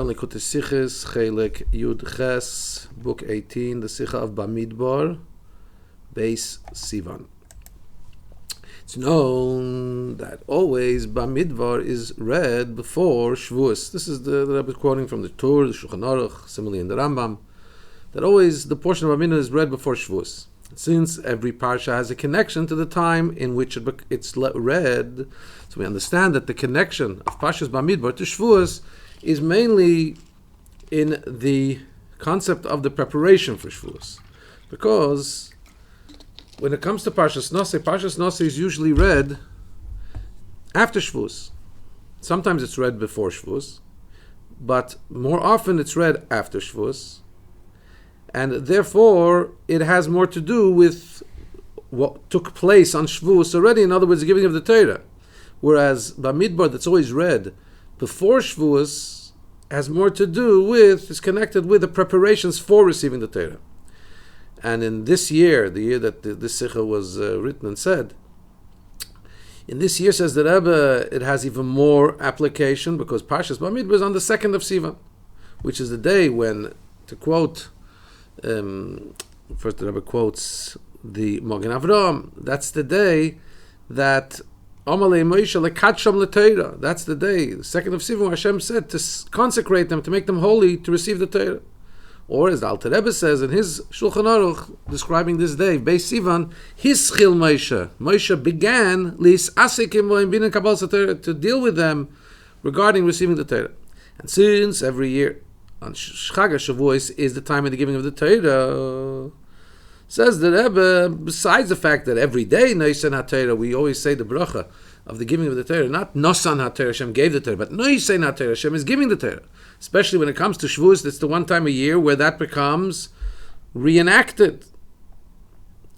Likutei Sichos, CHelek Yud Ches, Book 18, the Sicha of Bamidbar, base Sivan. It's known that always Bamidbar is read before Shavuos. This is the Rabbi quoting from the Torah, the Shulchan Aruch, similarly in the Rambam, that always the portion of Bamidbar is read before Shavuos. Since every parsha has a connection to the time in which it's read, so we understand that the connection of Parshas Bamidbar to Shavuos is mainly in the concept of the preparation for Shavuos. Because when it comes to Parshas Nosei is usually read after Shavuos. Sometimes it's read before Shavuos, but more often it's read after Shavuos. And therefore, it has more to do with what took place on Shavuos already, in other words, the giving of the Torah. Whereas Bamidbar, that's always read before Shavuos, has more to do with, is connected with the preparations for receiving the Torah. And in this year, the year that this Sikha was written and said, in this year, says the Rebbe, it has even more application because Parshas Bamidbar is on the 2nd of Sivan, which is the day when, to quote, first the Rebbe quotes the Magen Avraham, that's the day that that's the day, the 2nd of Sivan, Hashem said to consecrate them, to make them holy, to receive the Torah. Or as the Alter Rebbe says in his Shulchan Aruch, describing this day, Beis Sivan, Hischil Moshe. Moshe began to deal with them regarding receiving the Torah. And since every year on Chag Shavuos is the time of the giving of the Torah, says the Rebbe, besides the fact that every day Nosan HaTorah, we always say the bracha of the giving of the Torah, not Nosan HaTorah, Hashem gave the Torah, but Nosan HaTorah, Hashem is giving the Torah. Especially when it comes to Shavuos, it's the one time a year where that becomes reenacted.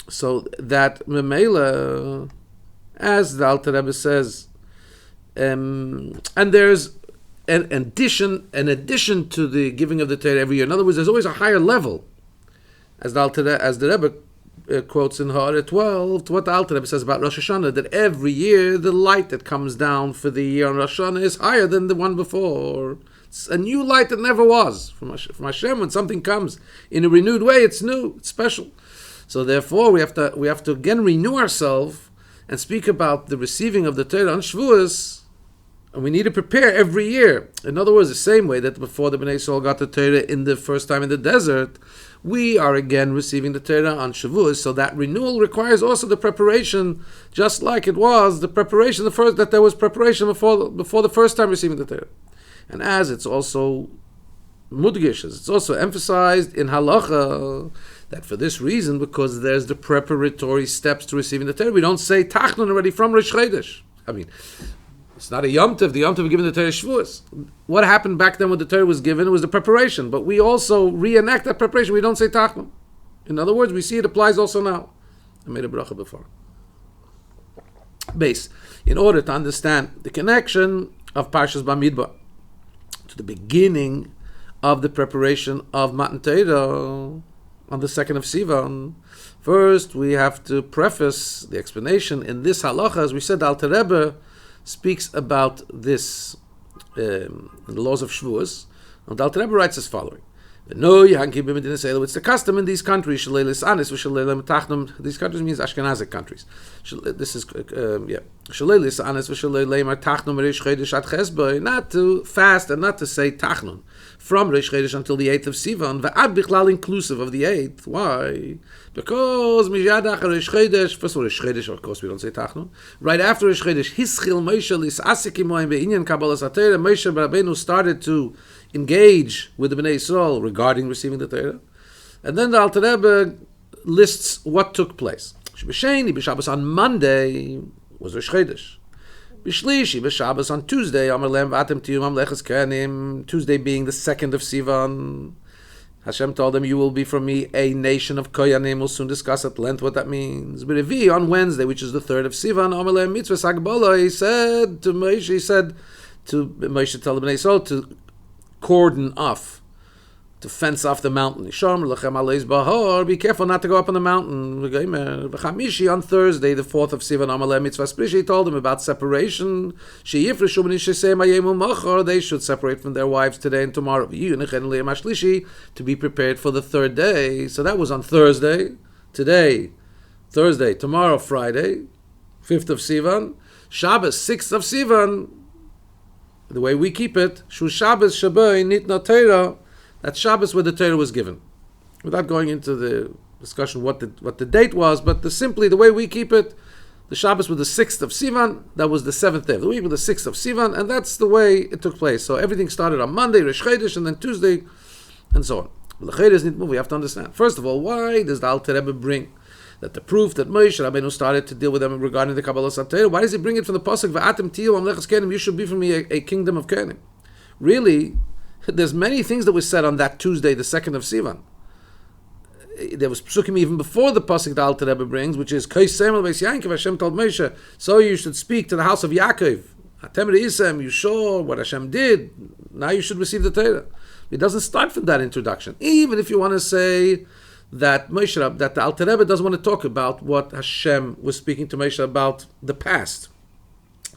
So that Memela, as the Alter Rebbe says, and there's an addition to the giving of the Torah every year. In other words, there's always a higher level. As the Rebbe quotes in Ha'ara 12, to what the Alter Rebbe says about Rosh Hashanah, that every year the light that comes down for the year on Rosh Hashanah is higher than the one before. It's a new light that never was. From Hashem, when something comes in a renewed way, it's new, it's special. So therefore, we have to again renew ourselves and speak about the receiving of the Torah on Shavuos. And we need to prepare every year. In other words, the same way that before the Bnei Yisrael got the Torah in the first time in the desert, we are again receiving the Torah on Shavuos. So that renewal requires also the preparation, just like it was the preparation, that there was preparation before the first time receiving the Torah. And as it's also mudgish, it's also emphasized in halacha, that for this reason, because there's the preparatory steps to receiving the Torah, we don't say Tachnun already from Rosh Chodesh. I mean, it's not a Yom Tov. The Yom Tov was given the Torah Shavuos. What happened back then when the Torah was given? It was the preparation. But we also reenact that preparation. We don't say Tachnun. In other words, we see it applies also now. I made a bracha before. Base. In order to understand the connection of Parshas Bamidbar to the beginning of the preparation of Matan Torah on the 2nd of Sivan, first we have to preface the explanation in this halacha. As we said, Alter Rebbe speaks about this in the laws of Shavuos. And the Alter Rebbe writes as following: it's the custom in these countries. These countries means Ashkenazic countries. This is not to fast and not to say Tachnun from Reish Chodesh until the 8th of Sivan, v'ad bichlal inclusive of the 8th. Why? Because Mijad Achar Reish Chodesh, first of all, Reish Chodesh, of course, we don't say Tachnun. Right after Reish Chodesh, Hischil Moshe lis'asik imoim be'inyan Kabbalas HaTorah, Moshe Rabbeinu started to engage with the Bnei Yisrael regarding receiving the Torah. And then the Alter Rebbe lists what took place. B'Sheni, b'Shabbos on Monday, was Rosh Chodesh. B'Shlishi, b'Shabbos on Tuesday, Amar Lehem v'atem tiyum mamleches kehanim, Tuesday being the 2nd of Sivan. Hashem told them, you will be from me a nation of koyanim. We'll soon discuss at length what that means. B'Revi, on Wednesday, which is the 3rd of Sivan, Amar Lehem mitzvah sagbala, he said to Moshe, tell the Bnei Yisrael to cordon off to fence off the mountain. Be careful not to go up on the mountain. On Thursday, the 4th of Sivan, he told them about separation. They should separate from their wives today and tomorrow, to be prepared for the third day. So that was on Thursday. Today, Thursday, tomorrow, Friday, 5th of Sivan. Shabbos, 6th of Sivan, the way we keep it, Shu Shabbos Shabbai Nitna Torah, that's Shabbos where the Torah was given. Without going into the discussion what the date was, but simply the way we keep it, the Shabbos was the 6th of Sivan, that was the 7th day of the week, was the 6th of Sivan, and that's the way it took place. So everything started on Monday, Rosh Chodesh, and then Tuesday, and so on. We have to understand. First of all, why does the Alter Rebbe bring that the proof that Moshe Rabbeinu started to deal with them regarding the Kabbalah Torah? Why does he bring it from the pasuk V'atem tiyu mamlechas kenim? You should be for me a kingdom of kenim. Really, there's many things that were said on that Tuesday, the 2nd of Sivan. There was psukim even before the pasuk the Alter Rebbe brings, which is Kaisemel Beis Yaakov. Hashem told Moshe, so you should speak to the house of Yaakov. Atem re'isem, you saw what Hashem did. Now you should receive the Torah. It doesn't start from that introduction. Even if you want to say that that the Alter Rebbe doesn't want to talk about what Hashem was speaking to Moshe about the past.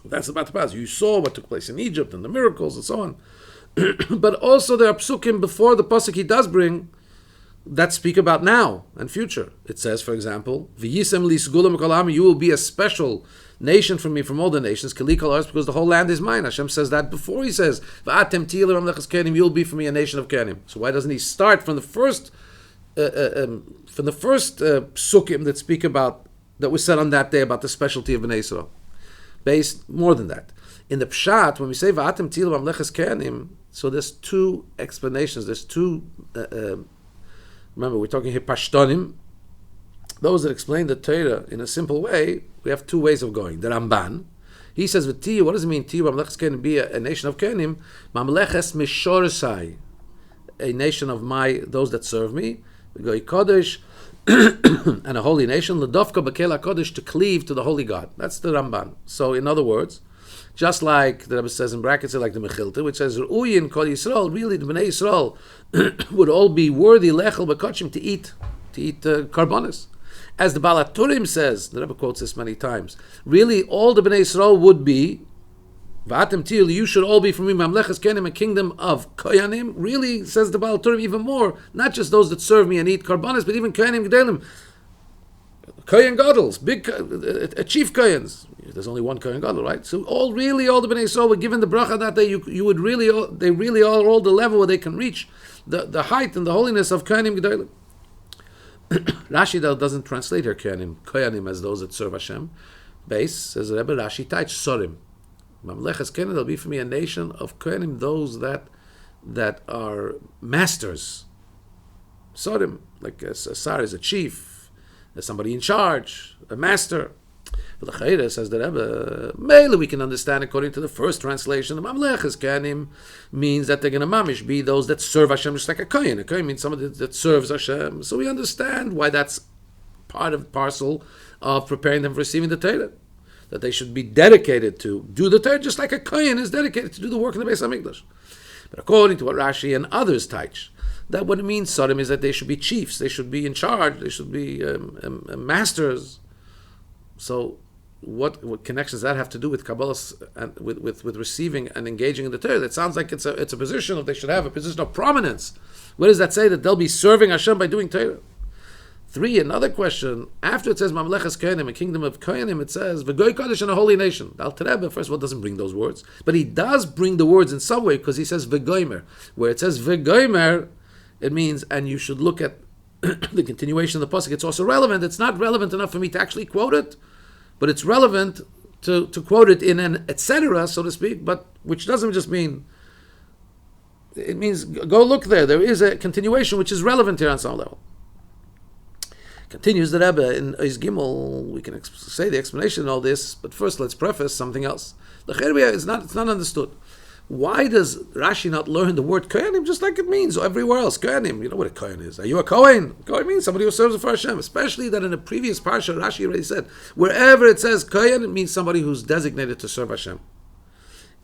That's about the past. You saw what took place in Egypt and the miracles and so on. But also there are psukim before the pasuk he does bring that speak about now and future. It says, for example, V'yisem li segulam kol ha'am, you will be a special nation from me from all the nations, keli kol ha'aretz, because the whole land is mine. Hashem says that before he says, V'atem tiyu mamlechas kenim, you will be for me a nation of kenim. So why doesn't he start from the first psukim that speak about, that was said on that day about the specialty of Bnei Yisrael? Based more than that. In the Pshat, when we say V'atem tiyu mamlechas kenim, so there's two explanations. There's two. Remember, we're talking here Pashtonim. Those that explain the Torah in a simple way, we have two ways of going. The Ramban, he says, "V'tiyu." What does it mean? Tiyu mamlechas kenim, be a nation of kenim. Mamleches mishoresai, a nation of those that serve me. Goy Kodesh, and a holy nation. L'dofka b'kel HaKodesh, to cleave to the holy God. That's the Ramban. So, in other words, just like the Rabbi says in brackets, like the Mechilta, which says, Ru'uyin Kol Yisrael, really the Bnei Yisrael would all be worthy lechel b'kochim, to eat karbonis. As the Baal HaTurim says, the Rabbi quotes this many times, really all the Bnei Yisrael would be, V'atem tiyu, you should all be for me, mamlechas kenim, a kingdom of koyanim. Really, says the Baal HaTurim, even more, not just those that serve me and eat karbonis, but even koyanim gedolim, koyan gadol, big, chief koyans. There's only one kohen gadol, right? So all the Bnei Yisrael were given the bracha that day. You would really, they really are all the level where they can reach the height and the holiness of kohanim gedolim. Rashi doesn't translate her kohanim as those that serve Hashem. Base says Rebbe Rashi Taich Sorim. Mamlechas kenim, they'll be for me a nation of kohanim, those that are masters. Sorim, like a sar is a chief, there's somebody in charge, a master. But the Chayre says the Rebbe, mainly we can understand according to the first translation, the Mamlechas Kenim means that they're going to mamish be those that serve Hashem, just like a Kohen. A Kohen means somebody that serves Hashem. So we understand why that's part of parcel of preparing them for receiving the Torah. That they should be dedicated to do the Torah, just like a Kohen is dedicated to do the work in the Beis HaMikdash. But according to what Rashi and others teach, that what it means, Sodom, is that they should be chiefs, they should be in charge, they should be masters. So what connections does that have to do with Kabbalah and with receiving and engaging in the Torah? That sounds like it's a position of, they should have a position of prominence. Where does that say that they'll be serving Hashem by doing Torah? 3, another question. After it says Mamlechas Kohanim, a kingdom of Kohanim, it says V'goy Kodesh, and a holy nation. The Alter Rebbe, first of all, doesn't bring those words, but he does bring the words in some way, because he says V'goymer. Where it says V'goymer, it means, and you should look at the continuation of the pasuk. It's also relevant. It's not relevant enough for me to actually quote it, but it's relevant to quote it in an etc., so to speak, but which doesn't just mean, it means go look there. There is a continuation which is relevant here on some level. Continues the Rebbe in Ois Gimel. We can say the explanation of all this, but first let's preface something else. The Chervia it's not understood. Why does Rashi not learn the word Kohanim just like it means everywhere else? Kohanim, you know what a Kohen is. Are you a Kohen? Kohen means somebody who serves for Hashem. Especially that in the previous parsha, Rashi already said, wherever it says Kohen, it means somebody who's designated to serve Hashem.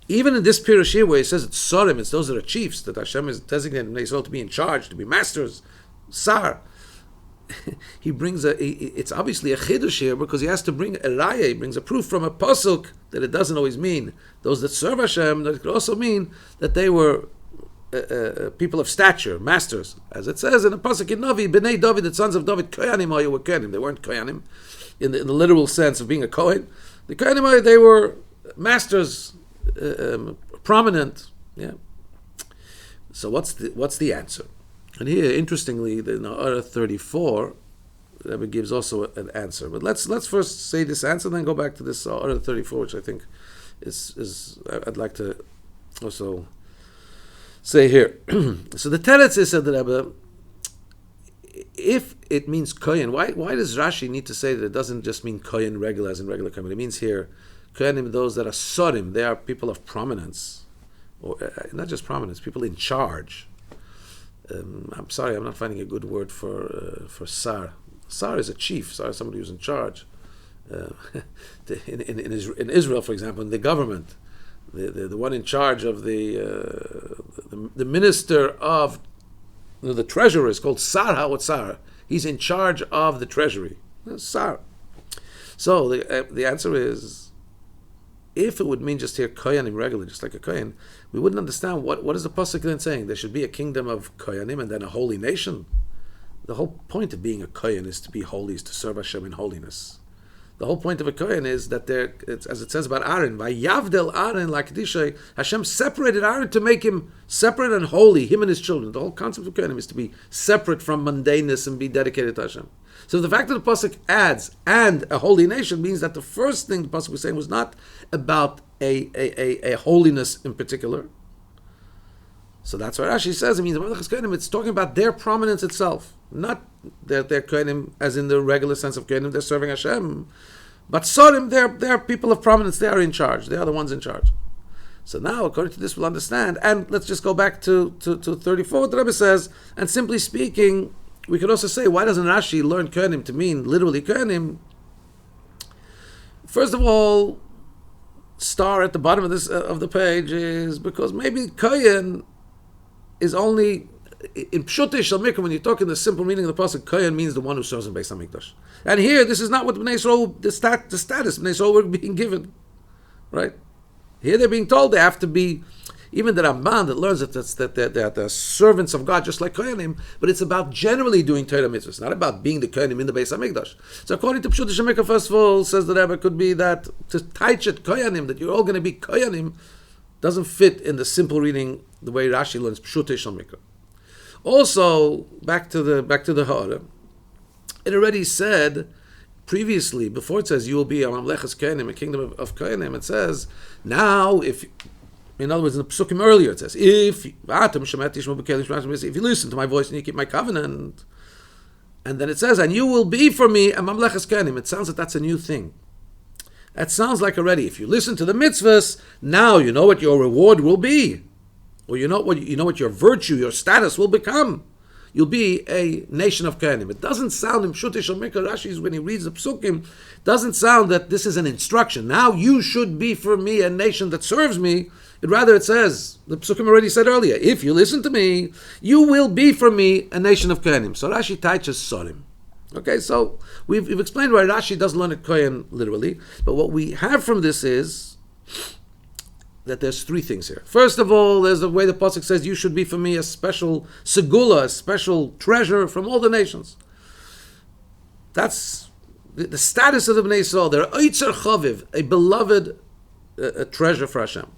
Even in this Pirush here, where he says it's Sorim, it's those that are chiefs, that Hashem is designated Bnei Yisrael to be in charge, to be masters, Sar. He brings it's obviously a Chiddush here, because he has to bring a Raya, he brings a proof from a Pasuk that it doesn't always mean those that serve Hashem, that it could also mean that they were people of stature, masters. As it says in the Pasuk in Navi, Bnei David, the sons of David, Koyanim were Koyanim. They weren't Koyanim in the literal sense of being a Kohen. The Koyanim, they were masters, prominent. Yeah. So what's the answer? And here, interestingly, in Ara 34, Rabbi gives also an answer. But let's first say this answer, then go back to this Ara 34, which I think is I'd like to also say here. So the teretz is, said the Rebbe, if it means kohen, why does Rashi need to say that it doesn't just mean kohen regular as in regular kohen? It means here kohenim, those that are sorim, they are people of prominence, or not just prominence, people in charge. I'm sorry, I'm not finding a good word for sar. Sar is a chief. Sar is somebody who's in charge. In Israel, for example, in the government, the one in charge of the minister of the treasurer is called Sar HaOtzar. He's in charge of the treasury. Sar. So the answer is, if it would mean just here koyanim regular, just like a kohen, we wouldn't understand what is the pasuk then saying. There should be a kingdom of koyanim and then a holy nation. The whole point of being a kohen is to be holy, is to serve Hashem in holiness. The whole point of a kohen is that as it says about Aaron, Vayavdel Aaron lakdishay, Hashem separated Aaron to make him separate and holy, him and his children. The whole concept of kohenim is to be separate from mundaneness and be dedicated to Hashem. So the fact that the pasuk adds "and a holy nation" means that the first thing the pasuk was saying was not about a holiness in particular. So that's why Rashi says it means it's talking about their prominence itself, not their kohenim as in the regular sense of kohenim, they're serving Hashem. But Sorim, they're people of prominence, they are in charge, they are the ones in charge. So now, according to this, we'll understand. And let's just go back to 34, what the Rebbe says, and simply speaking, we could also say, why doesn't Rashi learn kohenim to mean literally kohenim? First of all, star at the bottom of this of the page is because maybe kohen is only in Pshutei Shel Mikra, when you talk in the simple meaning of the pasuk, kohen means the one who serves in Beis Hamikdash. And here, this is not what Bnei Yisrael, the status Bnei Yisrael were being given, right? Here they're being told they have to be, even the Ramban that learns that they're servants of God, just like kohenim, but it's about generally doing Torah mitzvahs, not about being the kohenim in the Beis Hamikdash. So according to Pshutei Shel Mikra, first of all, says the Rebbe, could be that to taichet kohenim, that you're all going to be kohenim, doesn't fit in the simple reading the way Rashi learns Pshutei Shel Mikra. Also, back to the Ha'ara, it already said previously, before it says you will be a Mamleches Kohenim, a kingdom of Kohenim, it says now, if in other words, in the Psukim earlier it says if you listen to my voice and you keep my covenant, and then it says and you will be for me a Mamleches Kohenim. It sounds like that's a new thing. That sounds like already, if you listen to the mitzvahs, now you know what your reward will be. Or you know what your virtue, your status will become. You'll be a nation of kohenim. It doesn't sound in Pshutei Shel Mikra, Rashi, when he reads the psukim, doesn't sound that this is an instruction. Now you should be for me a nation that serves me. It says, the psukim already said earlier, if you listen to me, you will be for me a nation of kohenim. So Rashi taiches sorim. Okay, so we've explained why Rashi doesn't learn a kohen literally, but what we have from this is that there's three things here. First of all, there's the way the pasuk says, you should be for me a special segula, a special treasure from all the nations. That's the status of the Bnei Yisrael. They're oitzer chaviv, a beloved a treasure for Hashem,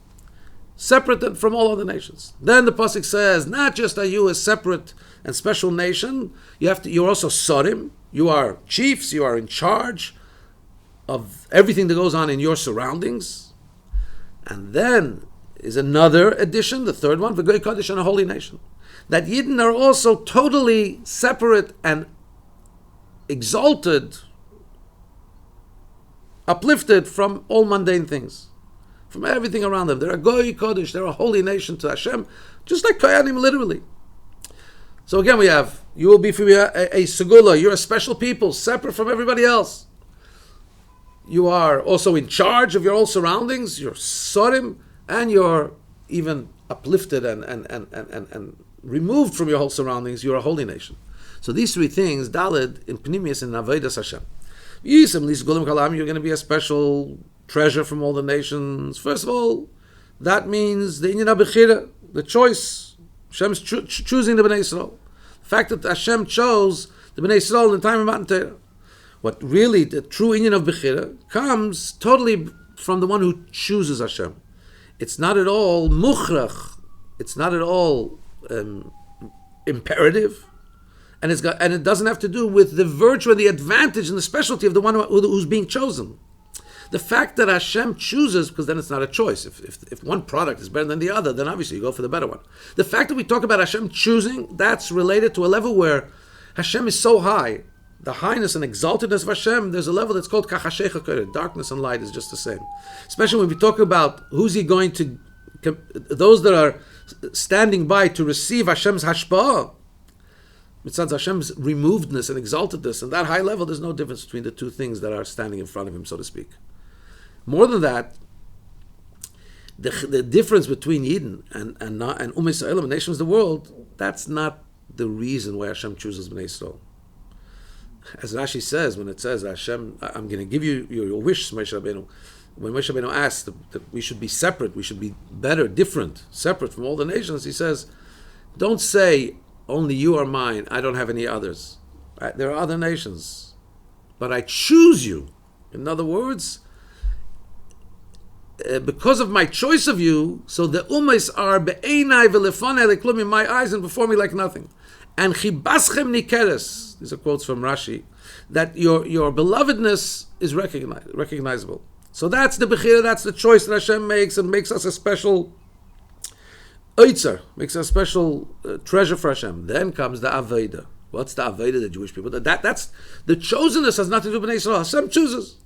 separate from all other nations. Then the pasuk says, not just are you a separate and special nation, you're also sorim, you are chiefs, you are in charge of everything that goes on in your surroundings. And then is another addition, the third one, V'goy Kodesh, and a holy nation. That Yidden are also totally separate and exalted, uplifted from all mundane things, from everything around them. They're a Goy Kodesh, they're a holy nation to Hashem, just like Koyanim literally. So again we have, you will be for me a Segula, you're a special people, separate from everybody else. You are also in charge of your whole surroundings, you're Sorim, and you're even uplifted and removed from your whole surroundings, you're a holy nation. So these three things, Daled, in Pnimius and Avodas Hashem. Yisem Lis Golim Kalam, you're going to be a special treasure from all the nations. First of all, that means the Inyan HaBechira, the choice. Hashem's choosing the Bnei Yisrael. The fact that Hashem chose the Bnei Yisrael in the time of Matan Torah. What really, the true Inyan of Bechira, comes totally from the one who chooses Hashem. It's not at all mukhrach. It's not at all imperative. And it doesn't have to do with the virtue and the advantage and the specialty of the one who's being chosen. The fact that Hashem chooses, because then it's not a choice. If one product is better than the other, then obviously you go for the better one. The fact that we talk about Hashem choosing, that's related to a level where Hashem is so high. The highness and exaltedness of Hashem, there's a level that's called kachashecha koder. Darkness and light is just the same. Especially when we talk about who's he going to, those that are standing by to receive Hashem's hashpa'ah. Mitzad Hashem's removedness and exaltedness, and that high level, there's no difference between the two things that are standing in front of him, so to speak. More than that, the difference between Yidden and Ummei Yisrael, and nations of the world, that's not the reason why Hashem chooses Bnei Yisrael. As Rashi says, when it says Hashem, I'm going to give you your wish, Moshe Rabbeinu. When Moshe Rabbeinu asked that we should be separate, we should be better, different, separate from all the nations, he says, don't say, only you are mine, I don't have any others. There are other nations, but I choose you. In other words, because of my choice of you, so the ummes are be'enai v'lefanei leklum, in my eyes and before me like nothing. And chibaschem nikeres, these are quotes from Rashi, that your belovedness is recognizable. So that's the bechira, that's the choice that Hashem makes, and makes us a special oitzer, makes us a special treasure for Hashem. Then comes the Aveda. What's the Aveda, the Jewish people? That's the chosenness has nothing to do with Bnei Yisrael. Hashem chooses.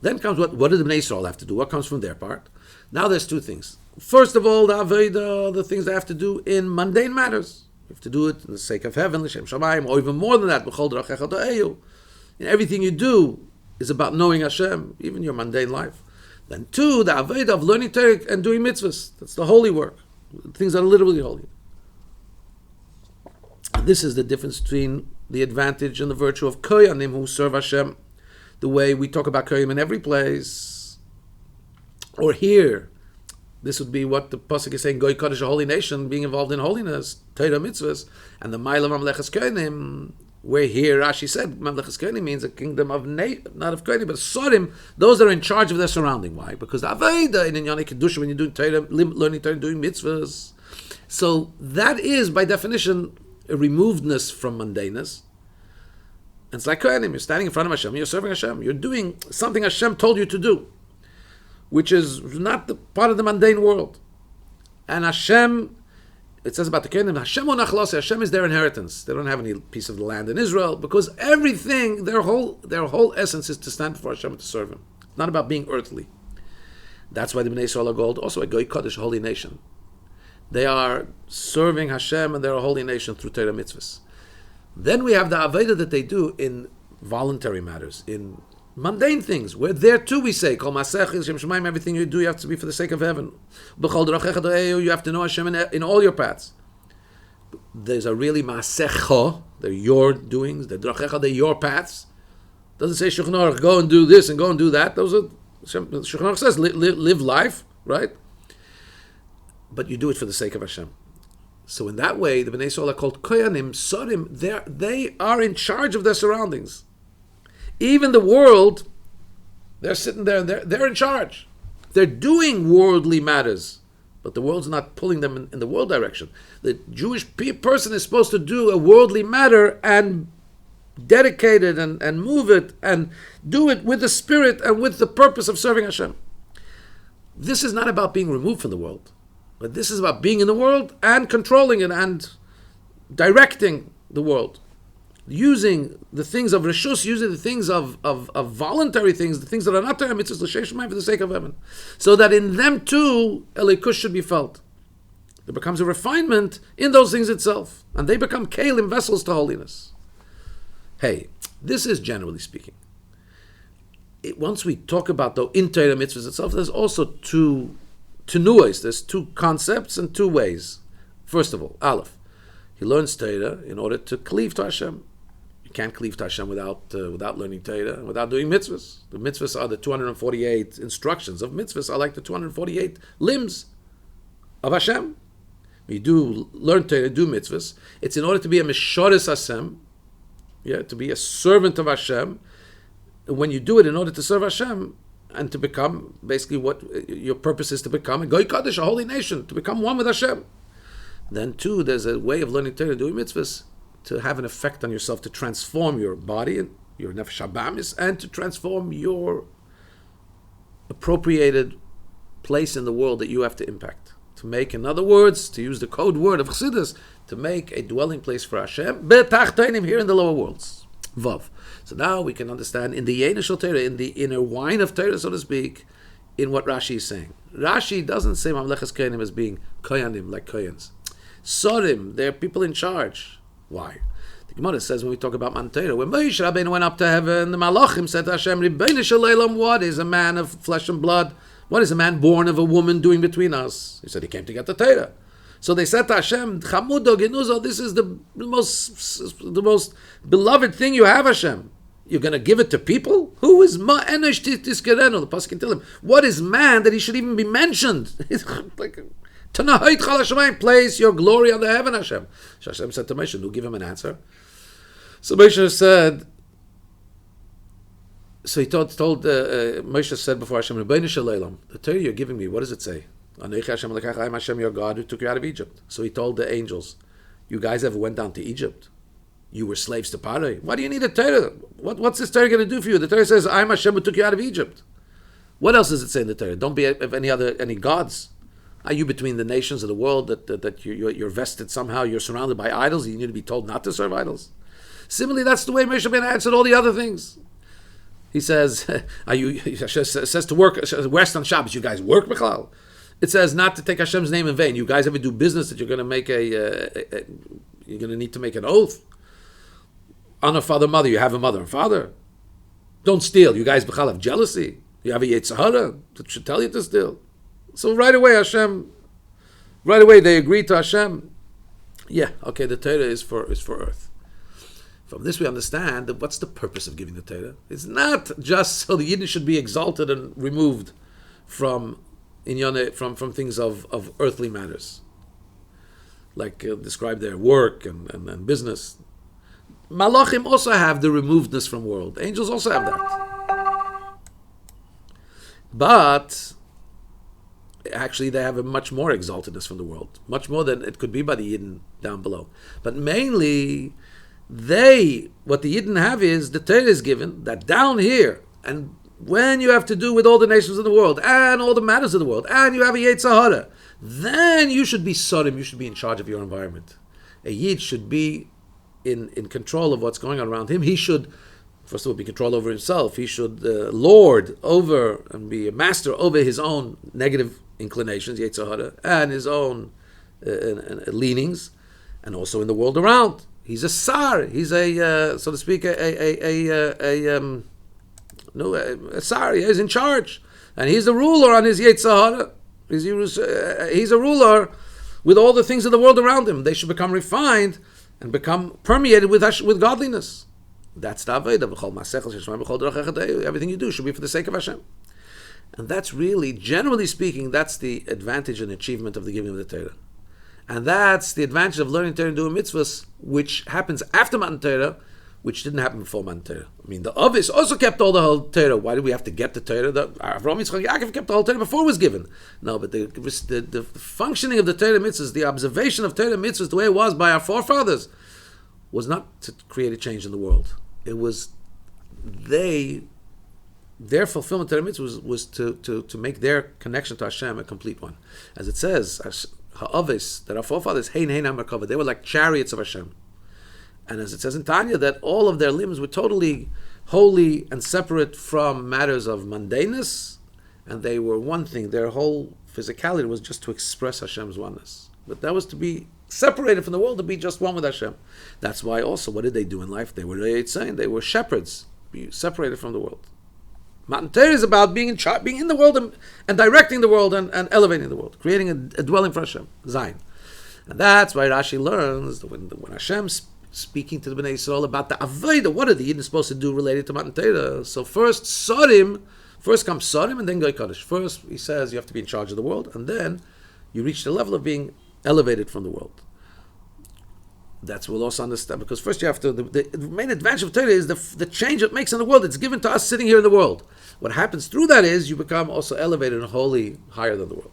Then comes what do the Bnei Yisrael have to do? What comes from their part? Now there's two things. First of all, the Aveda, the things they have to do in mundane matters. You have to do it in the sake of heaven, l'shem shamayim, or even more than that, b'chol drachecha do'eyu. And everything you do is about knowing Hashem, even your mundane life. Then two, the Aveda of learning Torah and doing mitzvahs. That's the holy work. Things that are literally holy. This is the difference between the advantage and the virtue of koyanim who serve Hashem, the way we talk about koyanim in every place. Or here, this would be what the pasuk is saying, Goy Kodesh, a holy nation, being involved in holiness, Torah mitzvahs, and the Ma'ila Mamleches Koyanim, where here Rashi said Mamleches Koyanim means a kingdom of not of Koyanim, but Sorim, those that are in charge of their surrounding. Why? Because the Aveda in Inyani Kedusha, when you're doing Torah, learning Torah, doing mitzvahs. So that is, by definition, a removedness from mundaneness. And it's like Koyanim, you're standing in front of Hashem, you're serving Hashem, you're doing something Hashem told you to do, which is not the part of the mundane world. And Hashem, it says about the Kohanim, Hashem onachlos, Hashem is their inheritance. They don't have any piece of the land in Israel, because everything, their whole essence is to stand before Hashem and to serve Him. It's not about being earthly. That's why the Bnei Yisrael are called also a Goy Kodesh, a holy nation. They are serving Hashem and they're a holy nation through Torah mitzvahs. Then we have the Aveda that they do in voluntary matters, in mundane things, where there too we say, Kol Masech, everything you do, you have to be for the sake of heaven. You have to know Hashem in all your paths. There's a really Masecha, they're your doings, the Drachecha, they're your paths. Doesn't say Shulchan Aruch, go and do this and go and do that. Those are, Shulchan Aruch says, live life, right? But you do it for the sake of Hashem. So in that way, the Bnei Yisrael are called Koyanim, Sorim, they are in charge of their surroundings. Even the world, they're sitting there and they're in charge. They're doing worldly matters, but the world's not pulling them in the world direction. The Jewish person is supposed to do a worldly matter and dedicate it and move it and do it with the spirit and with the purpose of serving Hashem. This is not about being removed from the world, but this is about being in the world and controlling it and directing the world. Using the things of Rishus, using the things of voluntary things, the things that are not Torah mitzvahs, l'shem shamayim, for the sake of heaven. So that in them too, Elikush should be felt. There becomes a refinement in those things itself. And they become kelim, vessels to holiness. Hey, this is generally speaking. Once we talk about the in Torah mitzvahs itself, there's also two tenuos. There's two concepts and two ways. First of all, Aleph, he learns Torah in order to cleave to Hashem. You can't cleave to Hashem without learning Torah and without doing mitzvahs. The mitzvahs are the 248 instructions of mitzvahs are like the 248 limbs of Hashem. You do learn Torah, do mitzvahs. It's in order to be a Meshoris Hashem, to be a servant of Hashem. When you do it in order to serve Hashem and to become, basically what your purpose is to become, a Goy Kaddish, a holy nation, to become one with Hashem. Then too, there's a way of learning Torah, doing mitzvahs, to have an effect on yourself, to transform your body, your nefesh habamis, and to transform your appropriated place in the world that you have to impact. To make, in other words, to use the code word of Chassidus, to make a dwelling place for Hashem, betachtonim, here in the lower worlds. Vav. So now we can understand in the Yenishal Torah, in the inner wine of Torah, so to speak, in what Rashi is saying. Rashi doesn't say Mamlechas Kohanim as being Kohanim, like Koyans. Sorim, they're people in charge. Why? The Gemara says when we talk about Matan Torah, when Moshe Rabbeinu went up to heaven, the Malachim said to Hashem, Ribbeinu shel Olam, what is a man of flesh and blood? What is a man born of a woman doing between us? He said he came to get the Torah. So they said to Hashem, Chamudo Genuzo, this is the most beloved thing you have, Hashem. You're going to give it to people? Who is Ma Enosh Tiskerenu? The Pasuk can tell him, what is man that he should even be mentioned? Like, Tanahait Chal Hashemayim, place your glory on the heaven, Hashem. So Hashem said to Moshe, "Do give him an answer." So Moshe said, Moshe said before Hashem, "Ribbeinu shel Olam, the Torah you're giving me, what does it say? Anochi Hashem Elokecha, I am Hashem your God who took you out of Egypt." So he told the angels, "You guys ever went down to Egypt? You were slaves to Paro. Why do you need a Torah? What's this Torah going to do for you? The Torah says, I am Hashem who took you out of Egypt." What else does it say in the Torah? Don't be of any gods. Are you between the nations of the world that you're vested somehow? You're surrounded by idols. You need to be told not to serve idols. Similarly, that's the way Moshe Rabbeinu answered all the other things. He says, He says to work, rest on Shabbos. You guys work, Bichlal? It says not to take Hashem's name in vain. You guys ever do business that you're going to make you're going to need to make an oath? Honor father, mother. You have a mother and father. Don't steal. You guys, Bichlal, have jealousy. You have a Yetzer Hara that should tell you to steal. So right away they agreed to Hashem. Yeah, okay, the Torah is for earth. From this we understand that what's the purpose of giving the Torah? It's not just so the Yidden should be exalted and removed from things of earthly matters, like described there, work and business. Malachim also have the removedness from world. Angels also have that. But actually, they have a much more exaltedness from the world, much more than it could be by the Yidden down below. But mainly, what the Yidden have is the Torah is given that down here, and when you have to do with all the nations of the world and all the matters of the world, and you have a Yetzer Hara, then you should be Sorim, you should be in charge of your environment. A Yid should be in control of what's going on around him. He should, first of all, be control over himself. He should lord over and be a master over his own negative inclinations, Yetzer Hara, and his own leanings, and also in the world around. He's a sar. He's a, so to speak, a sar. He's in charge, and he's the ruler on his Yetzer Hara. He's a ruler with all the things of the world around him. They should become refined and become permeated with godliness. That's the Avodah. Everything you do should be for the sake of Hashem. And that's really, generally speaking, that's the advantage and achievement of the giving of the Torah. And that's the advantage of learning Torah and doing mitzvahs, which happens after Matan Torah, which didn't happen before Matan Torah. I mean, the Avis also kept all the whole Torah. Why did we have to get the Torah? Avraham, Yitzchak, Yaakov kept the whole Torah before it was given. No, but the functioning of the Torah mitzvahs, the observation of Torah mitzvahs, the way it was by our forefathers, was not to create a change in the world. It was their fulfillment of Torah mitzvahs was to make their connection to Hashem a complete one. As it says, Ha'avis, that our forefathers, Hein Hamarkava, they were like chariots of Hashem. And as it says in Tanya, that all of their limbs were totally holy and separate from matters of mundaneness, and they were one thing. Their whole physicality was just to express Hashem's oneness. But that was to be separated from the world, to be just one with Hashem. That's why also, what did they do in life? They were shepherds, be separated from the world. Matan Torah is about being in charge, being in the world and directing the world and elevating the world, creating a dwelling for Hashem, Zion. And that's why Rashi learns that when Hashem's speaking to the Bnei Yisrael about the Avodah, what are the Yidden supposed to do related to Matan Torah? So first comes Sorim and then Goy Kodesh. First, he says you have to be in charge of the world, and then you reach the level of being elevated from the world. That's what we'll also understand, because first you have to, the main advantage of Torah is the change it makes in the world. It's given to us sitting here in the world. What happens through that is you become also elevated and holy, higher than the world.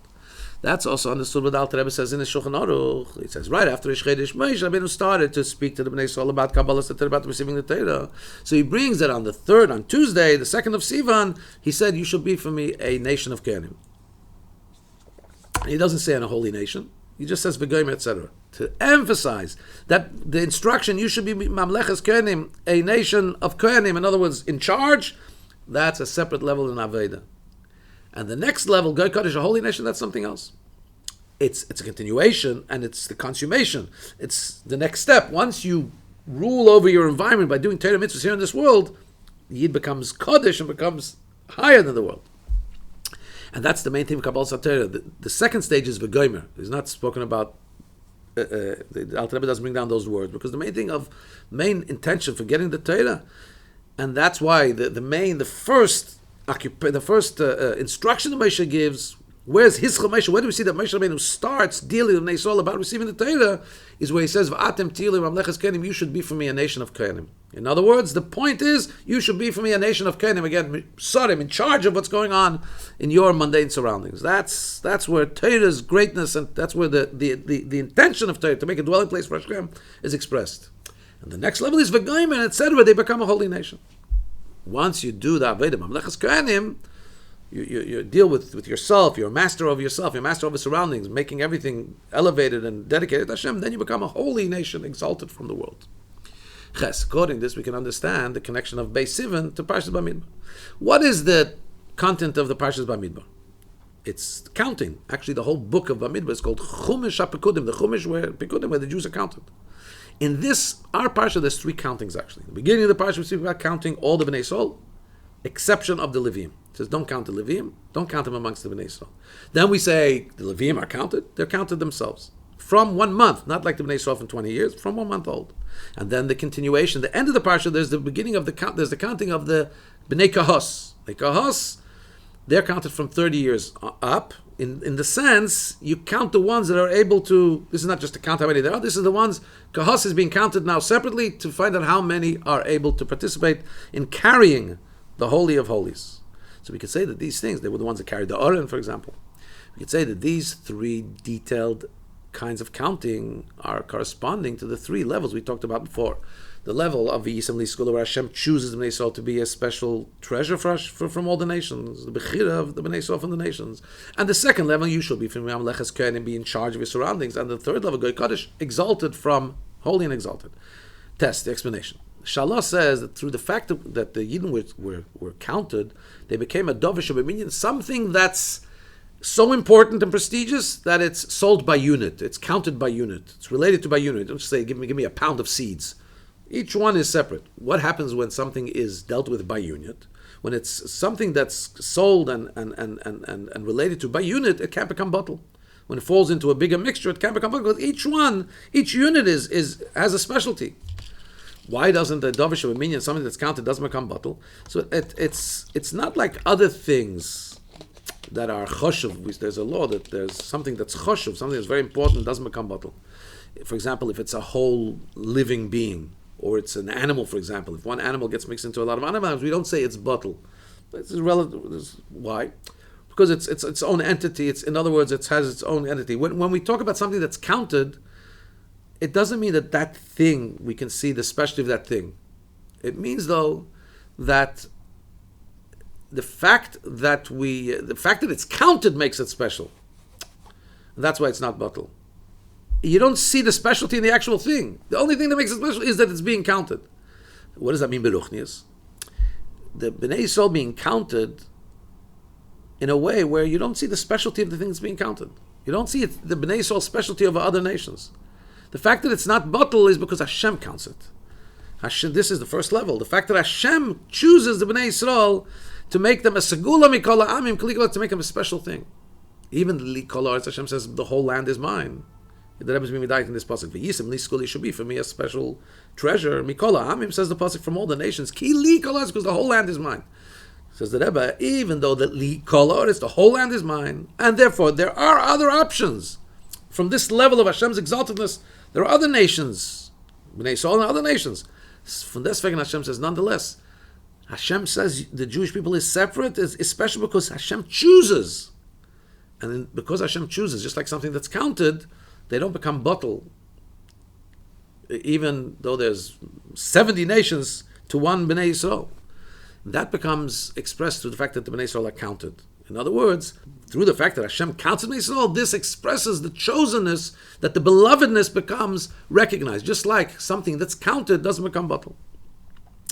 That's also understood what Alter Rebbe says in the Shulchan Aruch. He says, right after Ish Chedesh Moshe Rabbeinu started to speak to the Bnei Yisrael about Kabbalah, about receiving the Torah. So he brings that on Tuesday, the 2nd of Sivan, he said, you shall be for me a nation of Kohanim. He doesn't say in a holy nation. He just says V'goyim, etc. To emphasize that the instruction, you should be Mamleches Kohanim, a nation of Kohanim, in other words, in charge, that's a separate level in Aveda. And the next level, Goy Kodesh, a holy nation, that's something else. It's a continuation, and it's the consummation. It's the next step. Once you rule over your environment by doing Torah mitzvahs here in this world, the Yid becomes Kodesh and becomes higher than the world. And that's the main thing of Kabbalah Torah. The second stage is V'goymer. It's not spoken about. The Alter Rebbe doesn't bring down those words, because the main intention for getting the Torah, and that's why the first instruction that Moshe gives, where's his Moshe? Where do we see that Moshe Rabbeinu starts dealing with Yisrael about receiving the Torah? Is where he says, "V'atem tilim mamleches kohanim." You should be for me a nation of kohanim. In other words, the point is, you should be for me a nation of kohanim. Again, Sarim, in charge of what's going on in your mundane surroundings. That's where Torah's greatness, and that's where the intention of Torah to make a dwelling place for Hashem is expressed. And the next level is V'goyim, and etc. They become a holy nation. Once you do the Avodah Mamleches Kohanim, you deal with yourself, you're a master of yourself, you're a master of the surroundings, making everything elevated and dedicated to Hashem, then you become a holy nation, exalted from the world. Ches, according to this, we can understand the connection of Beis Sivan to Parshas Bamidbar. What is the content of the Parshas Bamidbar? It's counting. Actually, the whole book of Bamidbar is called Chumash HaPekudim, the Chumash where the Jews are counted. In our parsha, there's 3 countings actually. The beginning of the parsha, we speak about counting all the Bnei Yisrael, exception of the Leviim. It says, don't count the Leviim, don't count them amongst the Bnei Yisrael. Then we say, the Leviim are counted, they're counted themselves. From 1 month, not like the Bnei Yisrael from 20 years, from 1 month old. And then the continuation, the end of the parsha, there's the beginning of the count, there's the counting of the Bnei Kahos. The Kahos, they're counted from 30 years up. In the sense, you count the ones that are able to, this is not just to count how many there are, this is the ones, Kahos is being counted now separately to find out how many are able to participate in carrying the Holy of Holies. So we could say that these things, they were the ones that carried the Oren, for example. We could say that these 3 detailed kinds of counting are corresponding to the 3 levels we talked about before. The level of V'yisam Li'Skula, where Hashem chooses the Bnei Yisrael to be a special treasure from all the nations, the Bechira of the Bnei Yisrael from the nations. And the second level, you shall be from Mamleches Kohanim and be in charge of your surroundings. And the third level, Goy Kodesh, exalted from holy and exalted. Test, the explanation. Shalah says that through the fact that the Yidden were counted, they became a Dovish of a minion, something that's so important and prestigious that it's sold by unit. It's counted by unit. It's related to by unit. Don't say, give me a pound of seeds. Each one is separate. What happens when something is dealt with by unit? When it's something that's sold and related to by unit, it can't become bottle. When it falls into a bigger mixture, it can't become bottle. Because each unit has a specialty. Why doesn't the Dovish of a minion, something that's counted, doesn't become bottle? So it's not like other things that are choshev. There's a law that there's something that's choshev, something that's very important, doesn't become bottle. For example, if it's a whole living being, or it's an animal, for example. If one animal gets mixed into a lot of animals, we don't say it's bottle. It's relative. Why? Because it's its own entity. In other words, it has its own entity. When we talk about something that's counted, it doesn't mean that thing, we can see the specialty of that thing. It means, though, that the fact that it's counted makes it special. And that's why it's not bottle. You don't see the specialty in the actual thing. The only thing that makes it special is that it's being counted. What does that mean, Beruchnius? The Bnei Yisrael being counted in a way where you don't see the specialty of the thing that's being counted. You don't see the Bnei Yisrael specialty over other nations. The fact that it's not bottle is because Hashem counts it. This is the first level. The fact that Hashem chooses the Bnei Yisrael, to make them a segula mikol ha'amim, to make them a special thing. Even the li kol ha'aretz, Hashem says, the whole land is mine. The Rebbe is being medayik in this pasuk. V'yisim li skuli should be for me a special treasure. Mikol ha'amim, says the pasuk, from all the nations. Ki li kol ha'aretz, because the whole land is mine. Says the Rebbe, even though the li kol ha'aretz, the whole land is mine, and therefore there are other options. From this level of Hashem's exaltedness, there are other nations, Bnei Yisrael and other nations. From this fact, Hashem says, nonetheless, Hashem says the Jewish people is separate, is special because Hashem chooses. And then because Hashem chooses, just like something that's counted, they don't become bottle. Even though there's 70 nations to one Bnei Yisrael. That becomes expressed through the fact that the Bnei Yisrael are counted. In other words, through the fact that Hashem counts Bnei Yisrael, this expresses the chosenness, that the belovedness becomes recognized. Just like something that's counted doesn't become bottle.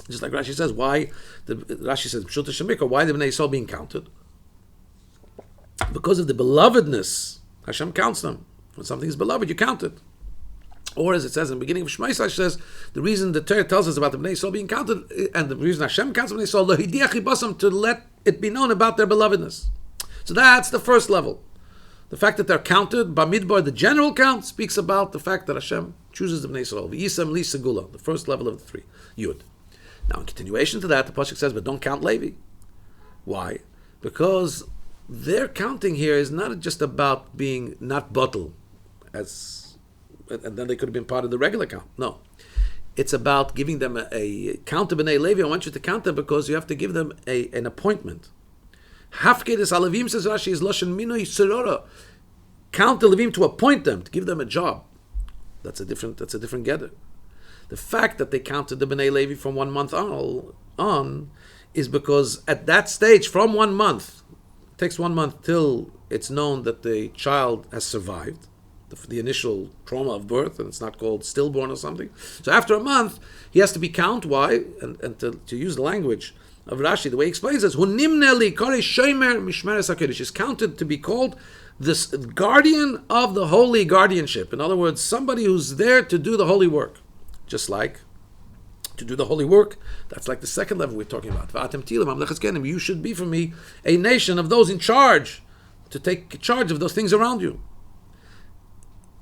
Just like Rashi says, why the Bnei Yisrael being counted? Because of the belovedness, Hashem counts them. When something is beloved, you count it. Or as it says in the beginning of Shema Yisrael, says the reason the Torah tells us about the Bnei Yisrael being counted, and the reason Hashem counts the Bnei Yisrael, to let it be known about their belovedness. So that's the first level. The fact that they're counted, Bamidbar, the general count, speaks about the fact that Hashem chooses the Bnei Yisrael. V'yisam li segula, the first level of the three. Yud. Now, in continuation to that, the pasuk says, but don't count Levi. Why? Because their counting here is not just about being not bottle, and then they could have been part of the regular count. No. It's about giving them a count of Bnei Levi. I want you to count them because you have to give them an appointment. Hafkedis alavim, says Rashi, is loshen minoi serora. Count the Levim to appoint them, to give them a job. That's a different gather. The fact that they counted the Bnei Levi from 1 month on is because at that stage, from 1 month, it takes 1 month till it's known that the child has survived the initial trauma of birth, and it's not called stillborn or something. So after a month, he has to be counted. Why? And to use the language of Rashi, the way he explains this, is counted to be called this guardian of the holy guardianship. In other words, somebody who's there to do the holy work. Just like to do the holy work, that's like the second level we're talking about. You should be for me a nation of those in charge, to take charge of those things around you.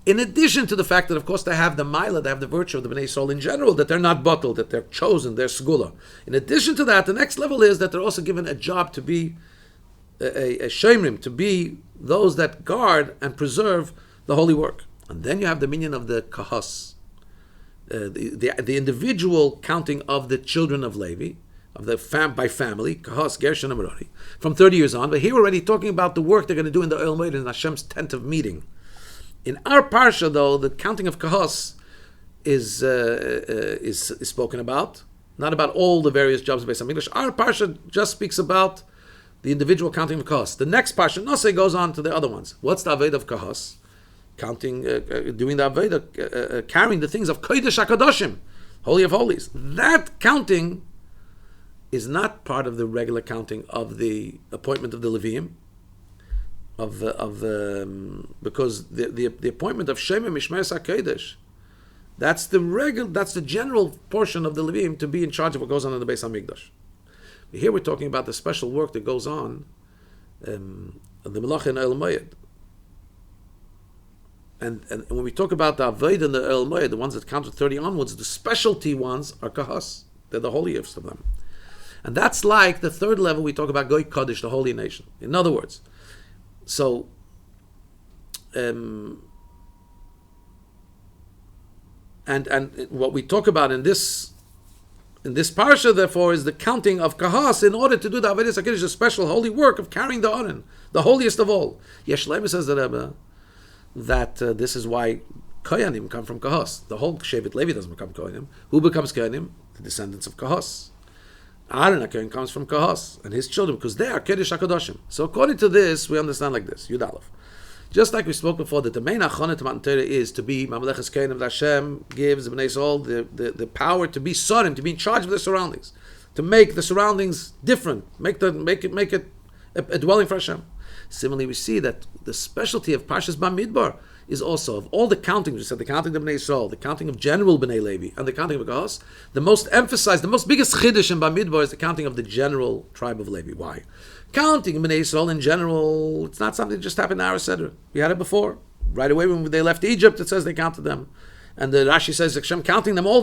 In addition to the fact that, of course, they have the maila, they have the virtue of the Bnei Yisrael in general, that they're not bottled, that they're chosen, they're segula. In addition to that, the next level is that they're also given a job to be a shemrim, to be those that guard and preserve the holy work. And then you have the minion of the kahas, the individual counting of the children of Levi, of the by family, kahas, gershon, and merari, from 30 years on. But here we're already talking about the work they're going to do in the Oil Moed, in Hashem's tent of meeting. In our parsha, though, the counting of kahos is spoken about, not about all the various jobs of Beis Hamikdash. Our parsha just speaks about the individual counting of kahos. The next parsha, Nosei, goes on to the other ones. What's the aved of kahos? Counting, doing the aved, carrying the things of kodesh hakadoshim, holy of holies. That counting is not part of the regular counting of the appointment of the Leviim. Because the appointment of Shema Mishmeres HaKodesh, that's the general portion of the Levim to be in charge of what goes on in the Beis Hamikdash. Here we're talking about the special work that goes on, the Melach in El Moed. And when we talk about the Aved and the El Moed, the ones that count to 30 onwards, the specialty ones are Kahas. They're the holiest of them. And that's like the third level we talk about Goy Kodesh, the holy nation. In other words, so, and what we talk about in this parsha, therefore, is the counting of kahas in order to do the Avodas HaKodesh, a special holy work of carrying the Aron, the holiest of all. Yeshlema, says the Rebbe, that this is why Kohanim come from kahas. The whole Shevet Levi doesn't become Kohanim. Who becomes Kohanim? The descendants of kahas. Aaron HaKohen comes from Kahas and his children, because they are Kodesh HaKadoshim. So according to this, we understand like this, Yud Aleph. Just like we spoke before, that the main Achonet Matan Torah is to be Mamlechas Kohanim, that Hashem gives the Bnei Yisrael the power to be Sorim, to be in charge of their surroundings, to make the surroundings different, make it a dwelling for Hashem. Similarly, we see that the specialty of Parshas Bamidbar is also, of all the counting, we said the counting of Bnei Yisrael, the counting of general Bnei Levi, and the counting of Gahos, the most emphasized, the most biggest chiddush in Bamidbar is the counting of the general tribe of Levi. Why? Counting Bnei Yisrael in general, it's not something that just happened in our Seder. We had it before. Right away when they left Egypt, it says they counted them. And the Rashi says, Hashem counting them all